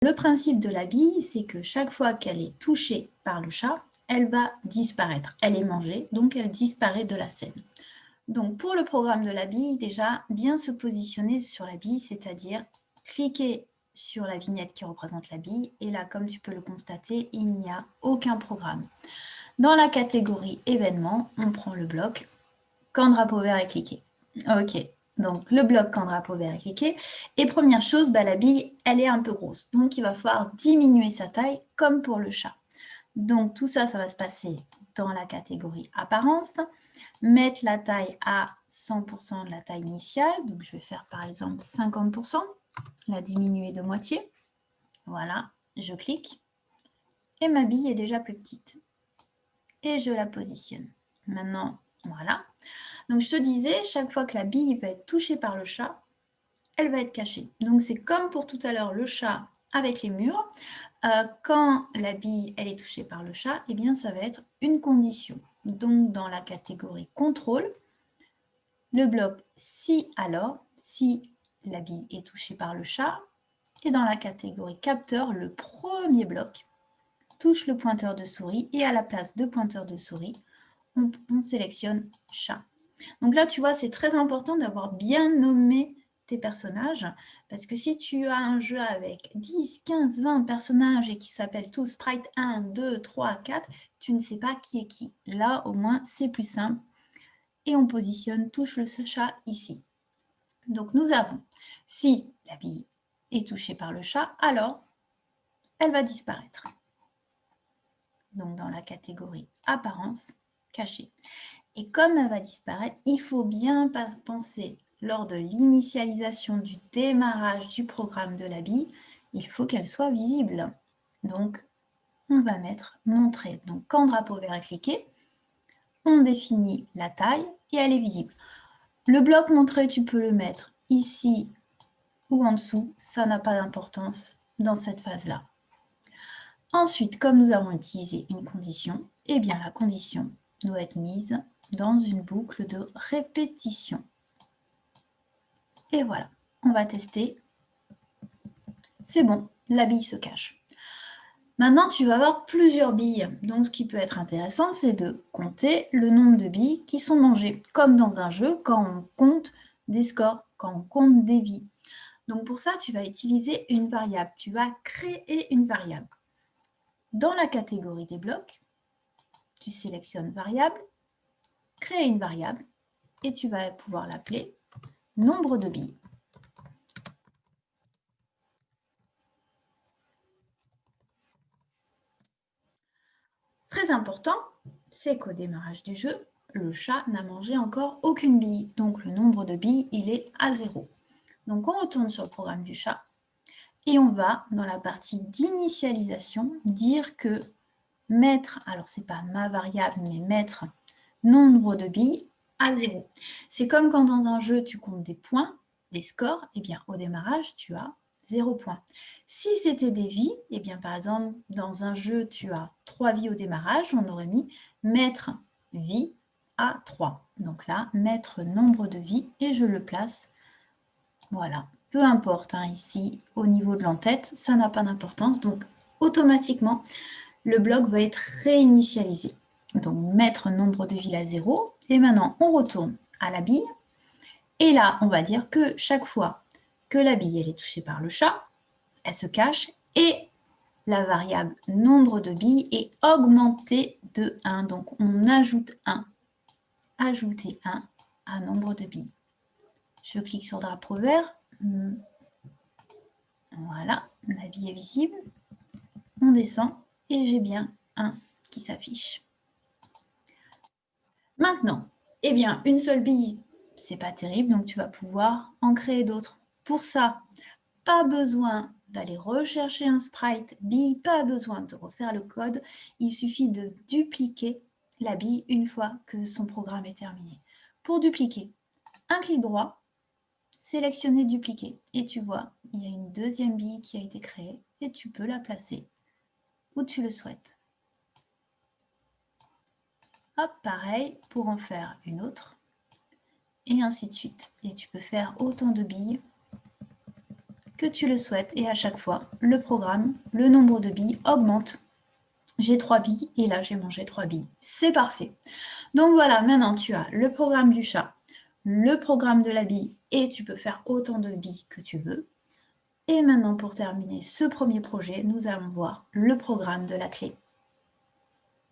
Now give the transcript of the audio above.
Le principe de la bille, c'est que chaque fois qu'elle est touchée par le chat, elle va disparaître. Elle est mangée, donc elle disparaît de la scène. Donc pour le programme de la bille, déjà, bien se positionner sur la bille, c'est-à-dire cliquer sur la vignette qui représente la bille. Et là, comme tu peux le constater, il n'y a aucun programme. Dans la catégorie événements, on prend le bloc quand drapeau vert est cliqué. Ok, donc le bloc quand drapeau vert est cliqué. Et première chose, la bille, elle est un peu grosse. Donc il va falloir diminuer sa taille comme pour le chat. Donc tout ça, ça va se passer dans la catégorie apparence. Mettre la taille à 100% de la taille initiale. Donc je vais faire par exemple 50%. La diminuer de moitié. Voilà, je clique. Et ma bille est déjà plus petite. Et je la positionne. Maintenant, voilà. Donc, je te disais, chaque fois que la bille va être touchée par le chat, elle va être cachée. Donc, c'est comme pour tout à l'heure, le chat avec les murs. Quand la bille, elle est touchée par le chat, eh bien, ça va être une condition. Donc, dans la catégorie contrôle, le bloc si alors, si la bille est touchée par le chat. Et dans la catégorie capteur, le premier bloc touche le pointeur de souris et à la place de pointeur de souris, on sélectionne chat. Donc là, tu vois, c'est très important d'avoir bien nommé tes personnages, parce que si tu as un jeu avec 10, 15, 20 personnages et qui s'appellent tous Sprite 1, 2, 3, 4, tu ne sais pas qui est qui. Là, au moins, c'est plus simple. Et on positionne touche le chat ici. Donc nous avons, si la bille est touchée par le chat, alors elle va disparaître. Donc dans la catégorie apparence, cachée. Et comme elle va disparaître, il faut bien penser lors de l'initialisation du démarrage du programme de la bille, il faut qu'elle soit visible. Donc, on va mettre montrer. Donc, quand drapeau vert est cliqué, on définit la taille et elle est visible. Le bloc montrer, tu peux le mettre ici ou en dessous, ça n'a pas d'importance dans cette phase-là. Ensuite, comme nous avons utilisé une condition, eh bien la condition doit être mise dans une boucle de répétition. Et voilà, on va tester. C'est bon, la bille se cache. Maintenant, tu vas avoir plusieurs billes. Donc, ce qui peut être intéressant, c'est de compter le nombre de billes qui sont mangées. Comme dans un jeu, quand on compte des scores, quand on compte des vies. Donc, pour ça, tu vas utiliser une variable. Tu vas créer une variable. Dans la catégorie des blocs, tu sélectionnes variable, créer une variable, et tu vas pouvoir l'appeler nombre de billes. Très important, c'est qu'au démarrage du jeu, le chat n'a mangé encore aucune bille. Donc le nombre de billes, il est à 0. Donc on retourne sur le programme du chat et on va, dans la partie d'initialisation, dire que mettre, alors c'est pas ma variable, mais mettre nombre de billes à 0. C'est comme quand dans un jeu, tu comptes des points, des scores, et bien au démarrage, tu as 0 points. Si c'était des vies, et bien par exemple, dans un jeu, tu as 3 vies au démarrage, on aurait mis mettre vie à 3. Donc là, mettre nombre de vies, et je le place, voilà. Peu importe, ici, au niveau de l'entête, ça n'a pas d'importance, donc automatiquement, le bloc va être réinitialisé. Donc, mettre nombre de villes à 0. Et maintenant, on retourne à la bille. Et là, on va dire que chaque fois que la bille elle est touchée par le chat, elle se cache et la variable nombre de billes est augmentée de 1. Donc, on ajoute 1. Ajouter 1 à nombre de billes. Je clique sur drapeau vert. Voilà, ma bille est visible. On descend et j'ai bien 1 qui s'affiche. Maintenant, eh bien, une seule bille, c'est pas terrible, donc tu vas pouvoir en créer d'autres. Pour ça, pas besoin d'aller rechercher un sprite bille, pas besoin de refaire le code, il suffit de dupliquer la bille une fois que son programme est terminé. Pour dupliquer, un clic droit, sélectionner dupliquer, et tu vois, il y a une deuxième bille qui a été créée, et tu peux la placer où tu le souhaites. Hop, pareil, pour en faire une autre. Et ainsi de suite. Et tu peux faire autant de billes que tu le souhaites et à chaque fois, le programme, le nombre de billes augmente. J'ai 3 billes et là, j'ai mangé 3 billes. C'est parfait. Donc voilà, maintenant, tu as le programme du chat, le programme de la bille et tu peux faire autant de billes que tu veux. Et maintenant, pour terminer ce premier projet, nous allons voir le programme de la clé.